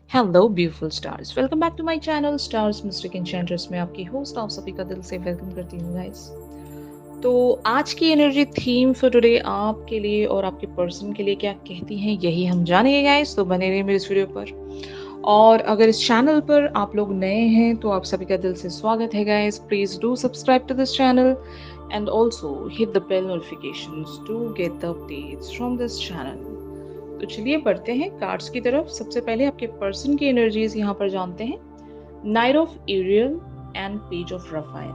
Hello beautiful stars, welcome back to my channel stars mystic enchantress में आपकी host आप सभी का दिल से वेलकम करती हूँ गाइस। तो आज की एनर्जी थीम फॉर टुडे आपके लिए और आपके पर्सन के लिए क्या कहती हैं यही हम जानेंगे गाइस, तो बने रहिए मेरे इस वीडियो पर। और अगर इस चैनल पर आप लोग नए हैं तो आप सभी का दिल से स्वागत है guys. Please do subscribe to this channel and also hit the bell notifications to get the updates from this channel. तो चलिए बढ़ते हैं कार्ड्स की तरफ। सबसे पहले आपके पर्सन की एनर्जीज यहाँ पर जानते हैं। Knight of Ariel and page of Raphael.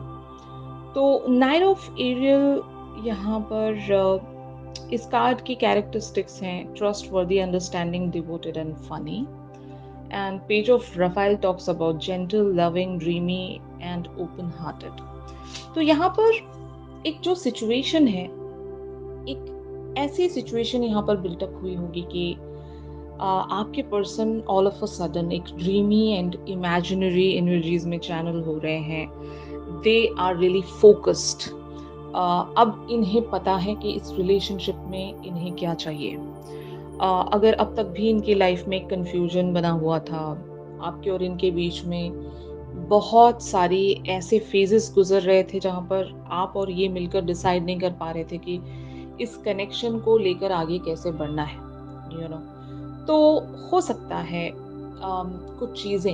तो नाइट ऑफ एरियल यहाँ पर इस कार्ड की कैरेक्टरिस्टिक्स हैं trustworthy, understanding, devoted and funny. And page of Raphael talks about gentle, loving, dreamy and open hearted. तो यहाँ पर एक जो सिचुएशन है, एक ऐसी सिचुएशन यहाँ पर बिल्टअप हुई होगी कि आपके person all of a sudden एक ड्रीमी एंड इमेजिनरी एनर्जीज में चैनल हो रहे हैं। They are really focused. अब इन्हें पता है कि इस रिलेशनशिप में इन्हें क्या चाहिए। अगर अब तक भी इनकी लाइफ में कंफ्यूजन बना हुआ था, आपके और इनके बीच में बहुत सारी ऐसे फेजेस गुजर रहे थे जहाँ पर आप और ये मिलकर डिसाइड नहीं कर पा रहे थे कि इस कनेक्शन को लेकर आगे कैसे बढ़ना है, यू नो। तो हो सकता है कुछ चीज़ें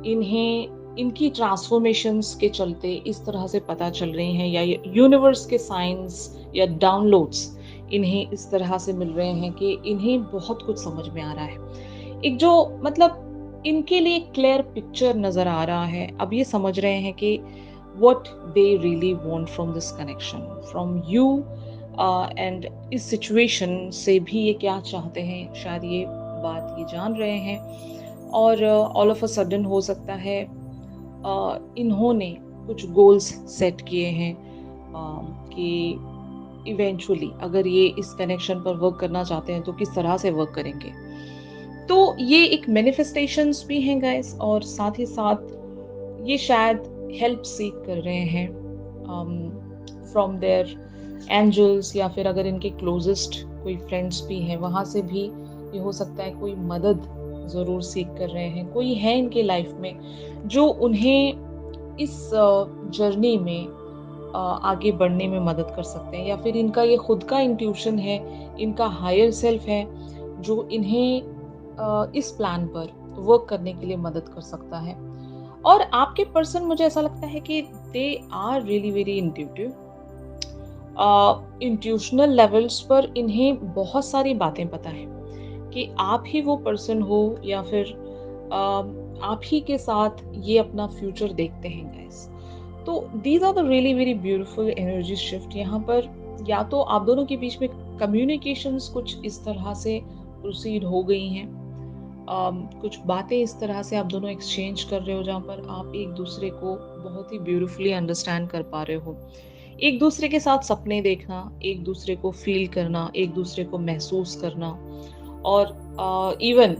इन्हें इनकी ट्रांसफॉर्मेशंस के चलते इस तरह से पता चल रही हैं, या यूनिवर्स के साइंस या डाउनलोड्स इन्हें इस तरह से मिल रहे हैं कि इन्हें बहुत कुछ समझ में आ रहा है। एक जो मतलब इनके लिए क्लियर पिक्चर नज़र आ रहा है। अब ये समझ रहे हैं कि what they really want from this connection from you, and इस सिचुएशन से भी ये क्या चाहते हैं, शायद ये बात ये जान रहे हैं। और ऑल ऑफ अ सडन हो सकता है इन्होंने कुछ गोल्स सेट किए हैं कि इवेंचुअली अगर ये इस कनेक्शन पर वर्क करना चाहते हैं तो किस तरह से वर्क करेंगे। तो ये एक मैनिफेस्टेशंस भी हैं गाइस, और साथ ही साथ ये शायद हेल्प सीक कर रहे हैं फ्रॉम देयर एंजल्स, या फिर अगर इनके क्लोजेस्ट कोई फ्रेंड्स भी हैं वहाँ से भी ये हो सकता है कोई मदद ज़रूर सीख कर रहे हैं। कोई है इनके लाइफ में जो उन्हें इस जर्नी में आगे बढ़ने में मदद कर सकते हैं, या फिर इनका ये खुद का इंट्यूशन है, इनका हायर सेल्फ है जो इन्हें इस प्लान पर वर्क करने के लिए मदद कर सकता है। और आपके पर्सन, मुझे ऐसा लगता है कि they are really very intuitive. Intuitional levels पर इन्हें बहुत सारी बातें पता है कि आप ही वो पर्सन हो, या फिर आप ही के साथ ये अपना फ्यूचर देखते हैं गाइस। तो these are the really very beautiful energy shift यहाँ पर। या तो आप दोनों के बीच में कम्युनिकेशंस कुछ इस तरह से प्रोसीड हो गई हैं, कुछ बातें इस तरह से आप दोनों एक्सचेंज कर रहे हो जहाँ पर आप एक दूसरे को बहुत ही ब्यूटीफुली अंडरस्टैंड कर पा रहे हो। एक दूसरे के साथ सपने देखना, एक दूसरे को फील करना, एक दूसरे को महसूस करना। और इवन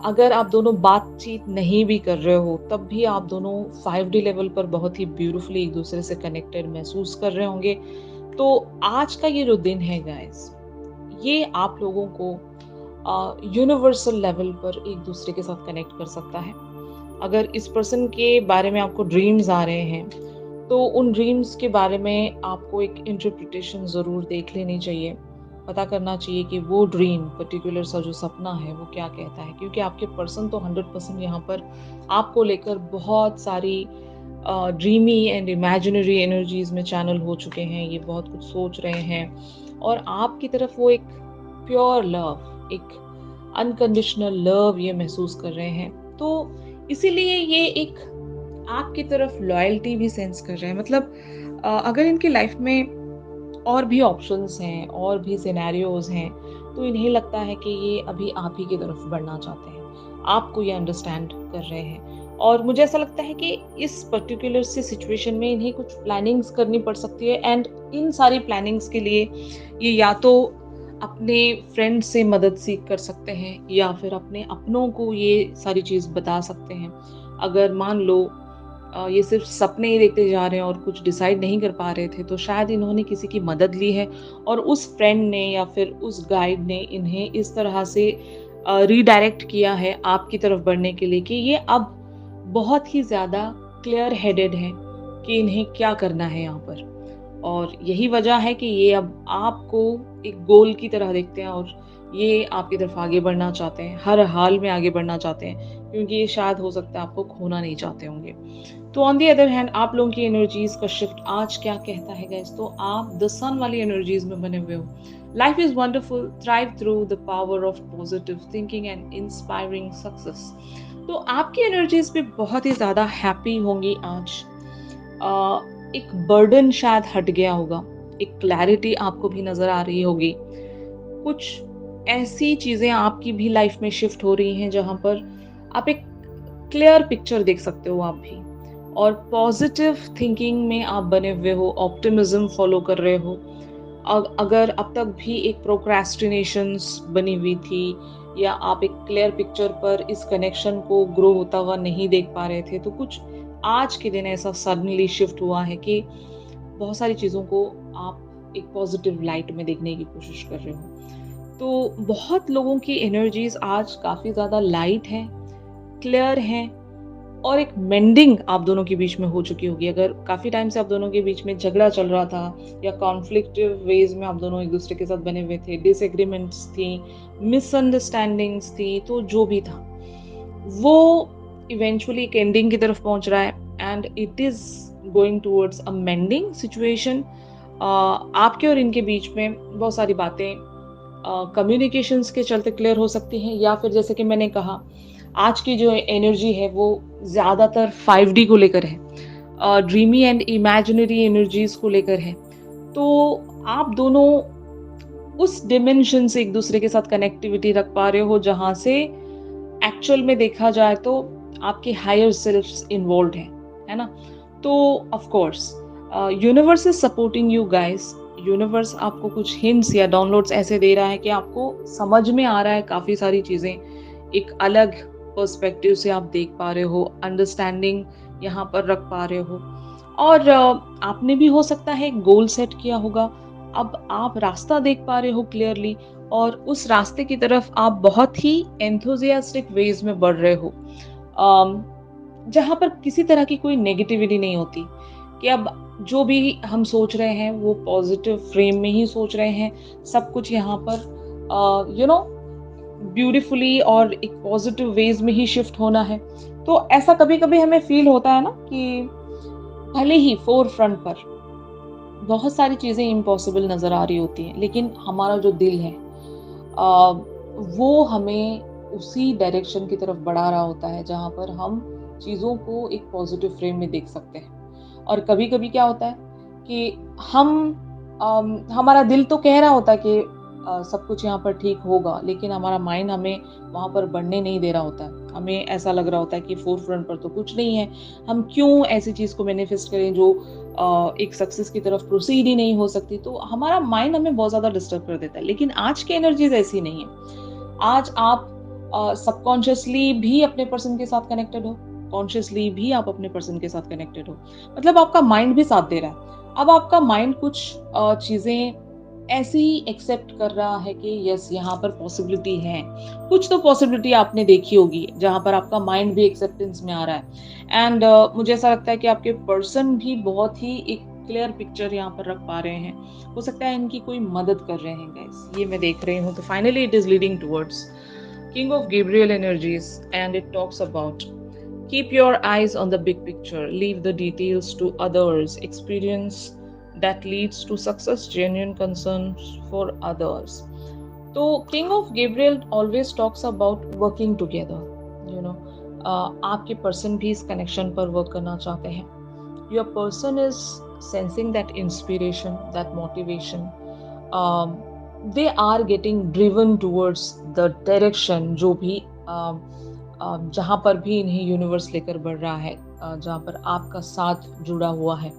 अगर आप दोनों बातचीत नहीं भी कर रहे हो तब भी आप दोनों 5D लेवल पर बहुत ही ब्यूटीफुली एक दूसरे से कनेक्टेड महसूस कर रहे होंगे। तो आज का ये जो दिन है गाइस, ये आप लोगों को यूनिवर्सल लेवल पर एक दूसरे के साथ कनेक्ट कर सकता है। अगर इस पर्सन के बारे में आपको ड्रीम्स आ रहे हैं तो उन ड्रीम्स के बारे में आपको एक इंटरप्रिटेशन ज़रूर देख लेनी चाहिए। पता करना चाहिए कि वो ड्रीम पर्टिकुलर सा जो सपना है वो क्या कहता है, क्योंकि आपके पर्सन तो 100% यहाँ पर आपको लेकर बहुत सारी ड्रीमी एंड इमेजिनरी एनर्जीज में चैनल हो चुके हैं। ये बहुत कुछ सोच रहे हैं और आपकी तरफ वो एक प्योर लव, एक अनकंडीशनल लव ये महसूस कर रहे हैं। तो इसीलिए ये एक आपकी तरफ लॉयल्टी भी सेंस कर रहे हैं। मतलब अगर इनकी लाइफ में और भी ऑप्शंस हैं और भी सिनेरियोज हैं तो इन्हें लगता है कि ये अभी आप ही की तरफ बढ़ना चाहते हैं, आपको ये अंडरस्टैंड कर रहे हैं। और मुझे ऐसा लगता है कि इस पर्टिकुलर सी सिचुएशन में इन्हें कुछ प्लानिंग्स करनी पड़ सकती है, एंड इन सारी प्लानिंग्स के लिए ये या तो अपने फ्रेंड से मदद सीख कर सकते हैं, या फिर अपने अपनों को ये सारी चीज़ बता सकते हैं। अगर मान लो ये सिर्फ सपने ही देखते जा रहे हैं और कुछ डिसाइड नहीं कर पा रहे थे, तो शायद इन्होंने किसी की मदद ली है और उस फ्रेंड ने या फिर उस गाइड ने इन्हें इस तरह से रीडायरेक्ट किया है आपकी तरफ बढ़ने के लिए कि ये अब बहुत ही ज़्यादा क्लियर हेडेड है कि इन्हें क्या करना है यहाँ पर। और यही वजह है कि ये अब आपको एक गोल की तरह देखते हैं और ये आपकी तरफ आगे बढ़ना चाहते हैं, हर हाल में आगे बढ़ना चाहते हैं, क्योंकि ये शायद हो सकता है आपको खोना नहीं चाहते होंगे। तो ऑन द अदर हैंड आप लोगों की एनर्जीज का शिफ्ट आज क्या कहता है गाइस, तो आप द सन वाली एनर्जीज में बने हुए हो। Life is wonderful, thrive through the power of positive thinking and inspiring success. तो आपकी एनर्जीज भी बहुत ही ज्यादा हैप्पी होंगी आज। एक बर्डन शायद हट गया होगा, एक क्लैरिटी आपको भी नजर आ रही होगी। कुछ ऐसी चीजें आपकी भी लाइफ में शिफ्ट हो रही हैं जहां पर आप एक क्लियर पिक्चर देख सकते हो आप भी, और पॉजिटिव थिंकिंग में आप बने हुए हो, ऑप्टिमिज्म फॉलो कर रहे हो। अगर अब तक भी एक प्रोक्रेस्टिनेशंस बनी हुई थी, या आप एक क्लियर पिक्चर पर इस कनेक्शन को ग्रो होता हुआ नहीं देख पा रहे थे, तो कुछ आज के दिन ऐसा सडनली शिफ्ट हुआ है कि बहुत सारी चीज़ों को आप एक पॉजिटिव लाइट में देखने की कोशिश कर रहे हो। तो बहुत लोगों की एनर्जीज आज काफ़ी ज़्यादा लाइट हैं, क्लियर हैं, और एक मेंडिंग आप दोनों के बीच में हो चुकी होगी। अगर काफ़ी टाइम से आप दोनों के बीच में झगड़ा चल रहा था, या कॉन्फ्लिक्टिव वेज में आप दोनों एक दूसरे के साथ बने हुए थे, डिसएग्रीमेंट्स थी, मिसअंडरस्टैंडिंग्स थी, तो जो भी था वो इवेंचुअली एक एंडिंग की तरफ पहुंच रहा है, and it is going towards a mending situation. आपके और इनके बीच में बहुत सारी बातें कम्युनिकेशंस के चलते क्लियर हो सकती हैं, या फिर जैसे कि मैंने कहा, आज की जो एनर्जी है वो ज़्यादातर 5D को लेकर है, ड्रीमी एंड इमेजिनरी एनर्जीज को लेकर है। तो आप दोनों उस डिमेंशन से एक दूसरे के साथ कनेक्टिविटी रख पा रहे हो जहां से एक्चुअल में देखा जाए तो आपके हायर सेल्फ्स इन्वॉल्व है ना। तो of course universe is supporting you guys. Universe आपको कुछ हिंट्स या डाउनलोड्स ऐसे दे रहा है कि आपको समझ में आ रहा है काफी सारी चीजें, एक अलग पर्सपेक्टिव से आप देख पा रहे हो, अंडरस्टैंडिंग यहाँ पर रख पा रहे हो। और आपने भी हो सकता है गोल सेट किया होगा, अब आप रास्ता देख पा रहे हो क्लियरली, और उस रास्ते की तरफ आप बहुत ही एंथुजियास्टिक वेज में बढ़ रहे हो, जहां पर किसी तरह की कोई नेगेटिविटी नहीं होती, कि अब जो भी हम सोच रहे हैं वो पॉजिटिव फ्रेम में ही सोच रहे हैं, सब कुछ यहाँ पर ब्यूटीफुली और एक पॉजिटिव वेज में ही शिफ्ट होना है। तो ऐसा कभी कभी हमें फील होता है ना कि भले ही फोर फ्रंट पर बहुत सारी चीजें इम्पॉसिबल नजर आ रही होती हैं, लेकिन हमारा जो दिल है आ, वो हमें उसी डायरेक्शन की तरफ बढ़ा रहा होता है जहां पर हम चीजों को एक पॉजिटिव फ्रेम में देख सकते हैं। और कभी कभी क्या होता है कि हमारा दिल तो कह रहा होता है कि सब कुछ यहाँ पर ठीक होगा, लेकिन हमारा माइंड हमें वहां पर बढ़ने नहीं दे रहा होता है। हमें ऐसा लग रहा होता है कि फोर फ्रंट पर तो कुछ नहीं है, हम क्यों ऐसी चीज को मैनिफेस्ट करें जो एक सक्सेस की तरफ प्रोसीड ही नहीं हो सकती। तो हमारा माइंड हमें बहुत ज्यादा डिस्टर्ब कर देता है, लेकिन आज की एनर्जीज ऐसी नहीं है। आज आप सबकॉन्शियसली भी अपने पर्सन के साथ कनेक्टेड हो, कॉन्शियसली भी आप अपने पर्सन के साथ कनेक्टेड हो, मतलब आपका माइंड भी साथ दे रहा है। अब आपका माइंड कुछ चीजें ऐसे ही एक्सेप्ट कर रहा है कि यस यहाँ पर पॉसिबिलिटी है, कुछ तो पॉसिबिलिटी आपने देखी होगी जहां पर आपका माइंड भी एक्सेप्टेंस में आ रहा है। एंड मुझे ऐसा लगता है कि आपके पर्सन भी बहुत ही एक क्लियर पिक्चर यहाँ पर रख पा रहे हैं। हो सकता है इनकी कोई मदद कर रहे हैं गाइस, ये मैं देख रही हूँ। तो finally it is leading towards King of Gabriel energies, and it talks about keep your eyes on the big picture, leave the details to others, experience that leads to success, genuine concerns for others. So King of Gabriel always talks about working together, you know, आपके person भी इस connection पर work करना चाहते हैं। Your person is sensing that inspiration, that motivation. They are getting driven towards the direction जो भी जहाँ पर भी इन्हें यूनिवर्स लेकर बढ़ रहा है, जहाँ पर आपका साथ जुड़ा हुआ है।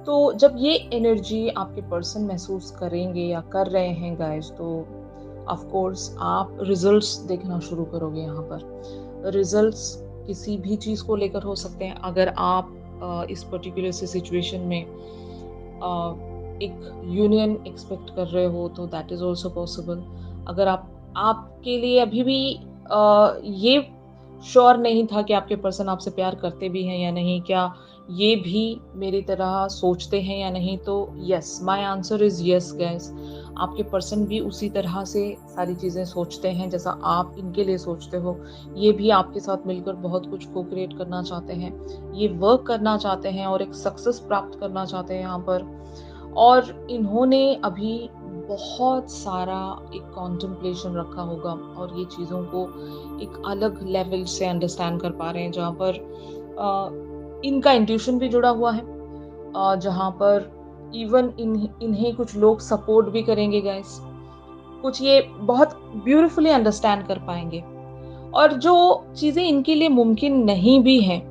तो जब ये एनर्जी आपके पर्सन महसूस करेंगे या कर रहे हैं गाइस, तो ऑफ कोर्स आप रिजल्ट्स देखना शुरू करोगे। यहाँ पर रिजल्ट्स किसी भी चीज़ को लेकर हो सकते हैं। अगर आप इस पर्टिकुलर से सिचुएशन में एक यूनियन एक्सपेक्ट कर रहे हो तो दैट इज ऑल्सो पॉसिबल। अगर आप आपके लिए अभी भी ये श्योर नहीं था कि आपके पर्सन आपसे प्यार करते भी हैं या नहीं, क्या ये भी मेरी तरह सोचते हैं या नहीं, तो yes, my answer is yes guys. आपके पर्सन भी उसी तरह से सारी चीज़ें सोचते हैं जैसा आप इनके लिए सोचते हो। ये भी आपके साथ मिलकर बहुत कुछ को-क्रिएट करना चाहते हैं। ये वर्क करना चाहते हैं और एक सक्सेस प्राप्त करना चाहते हैं यहाँ पर। और इन्होंने अभी बहुत सारा एक कॉन्टेम्पलेशन रखा होगा और ये चीज़ों को एक अलग लेवल से अंडरस्टैंड कर पा रहे हैं, जहाँ पर इनका इंट्यूशन भी जुड़ा हुआ है, जहाँ पर इवन इन्हें कुछ लोग सपोर्ट भी करेंगे गाइस। कुछ ये बहुत ब्यूटीफुली अंडरस्टैंड कर पाएंगे, और जो चीज़ें इनके लिए मुमकिन नहीं भी हैं,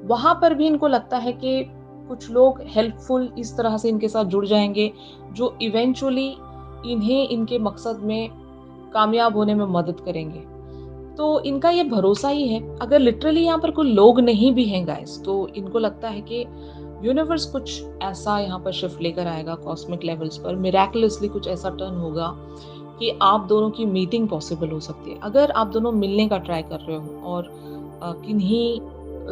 वहाँ पर भी इनको लगता है कि कुछ लोग हेल्पफुल इस तरह से इनके साथ जुड़ जाएँगे, जो इवेंचुअली इन्हें इनके मकसद में कामयाब होने में मदद करेंगे। तो इनका ये भरोसा ही है। अगर लिटरली यहाँ पर कोई लोग नहीं भी हैं गाइस, तो इनको लगता है कि यूनिवर्स कुछ ऐसा यहाँ पर शिफ्ट लेकर आएगा कॉस्मिक लेवल्स पर, मिरेकुलसली कुछ ऐसा टर्न होगा कि आप दोनों की मीटिंग पॉसिबल हो सकती है। अगर आप दोनों मिलने का ट्राई कर रहे हो और किन्हीं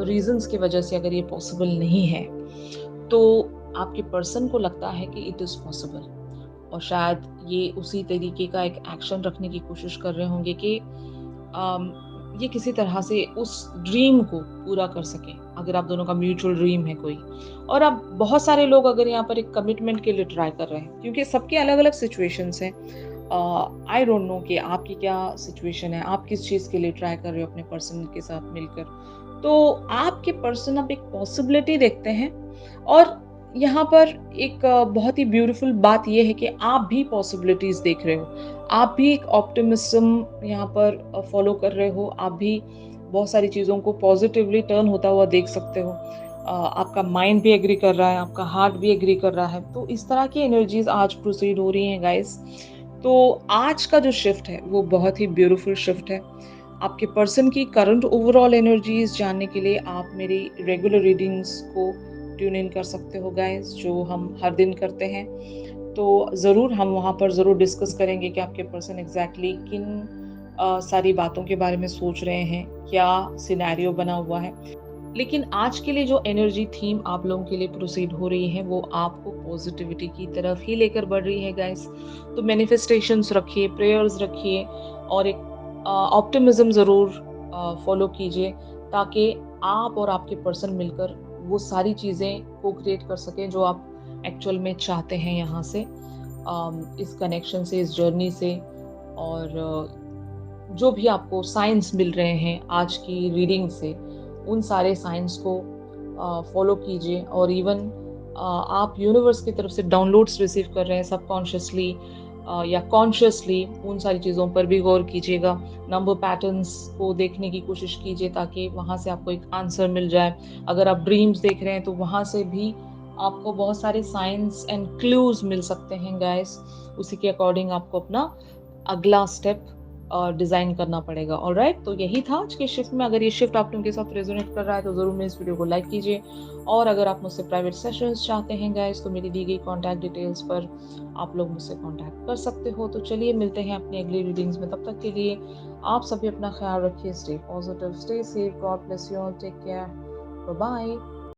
रीजंस की वजह से अगर ये पॉसिबल नहीं है, तो आपके पर्सन को लगता है कि इट इज़ पॉसिबल, और शायद ये उसी तरीके का एक एक्शन रखने की कोशिश कर रहे होंगे कि ये किसी तरह से उस ड्रीम को पूरा कर सकें, अगर आप दोनों का म्यूचुअल ड्रीम है कोई। और अब बहुत सारे लोग अगर यहाँ पर एक कमिटमेंट के लिए ट्राई कर रहे हैं, क्योंकि सबके अलग-अलग सिचुएशंस हैं। आई डोंट नो कि आपकी क्या सिचुएशन है, आप किस चीज़ के लिए ट्राई कर रहे हो अपने पर्सन के साथ मिलकर। तो आपके पर्सन अब एक पॉसिबिलिटी देखते हैं, और यहाँ पर एक बहुत ही ब्यूटीफुल बात ये है कि आप भी पॉसिबिलिटीज़ देख रहे हो। आप भी एक ऑप्टिमिज्म यहाँ पर फॉलो कर रहे हो, आप भी बहुत सारी चीज़ों को पॉजिटिवली टर्न होता हुआ देख सकते हो। आपका माइंड भी एग्री कर रहा है, आपका हार्ट भी एग्री कर रहा है। तो इस तरह की एनर्जीज़ आज प्रोसीड हो रही हैं गाइस। तो आज का जो शिफ्ट है वो बहुत ही ब्यूटीफुल शिफ्ट है। आपके पर्सन की करंट ओवरऑल एनर्जीज़ जानने के लिए आप मेरी रेगुलर रीडिंग्स को ट्यून इन कर सकते हो गाइस, जो हम हर दिन करते हैं। तो ज़रूर हम वहाँ पर ज़रूर डिस्कस करेंगे कि आपके पर्सन एग्जैक्टली किन सारी बातों के बारे में सोच रहे हैं, क्या सिनेरियो बना हुआ है। लेकिन आज के लिए जो एनर्जी थीम आप लोगों के लिए प्रोसीड हो रही है, वो आपको पॉजिटिविटी की तरफ ही लेकर बढ़ रही है गाइस। तो मैनिफेस्टेशंस रखिए, प्रेयर्स रखिए, और एक ऑप्टिमिज्म ज़रूर फॉलो कीजिए, ताकि आप और आपके पर्सन मिलकर वो सारी चीज़ें को क्रिएट कर सकें जो आप एक्चुअल में चाहते हैं यहाँ से, इस कनेक्शन से, इस जर्नी से। और जो भी आपको साइंस मिल रहे हैं आज की रीडिंग से, उन सारे साइंस को फॉलो कीजिए। और इवन आप यूनिवर्स की तरफ से डाउनलोड्स रिसीव कर रहे हैं सबकॉन्शियसली या कॉन्शियसली, उन सारी चीज़ों पर भी गौर कीजिएगा। नंबर पैटर्न्स को देखने की कोशिश कीजिए, ताकि वहाँ से आपको एक आंसर मिल जाए। अगर आप ड्रीम्स देख रहे हैं, तो वहाँ से भी आपको बहुत सारे साइंस एंड क्लूज मिल सकते हैं गाइस। उसी के अकॉर्डिंग आपको अपना अगला स्टेप डिज़ाइन करना पड़ेगा। ऑलराइट, तो यही था आज के शिफ्ट में। अगर ये शिफ्ट आप लोगों के साथ रेजोनेट कर रहा है, तो ज़रूर मेरे इस वीडियो को लाइक कीजिए। और अगर आप मुझसे प्राइवेट सेशंस चाहते हैं गाइस, तो मेरी दी गई कॉन्टैक्ट डिटेल्स पर आप लोग मुझसे कॉन्टैक्ट कर सकते हो। तो चलिए मिलते हैं अपनी अगली रीडिंग्स में। तब तक के लिए आप सभी अपना ख्याल रखिए। Stay positive, stay safe, God bless you all, take care, bye bye.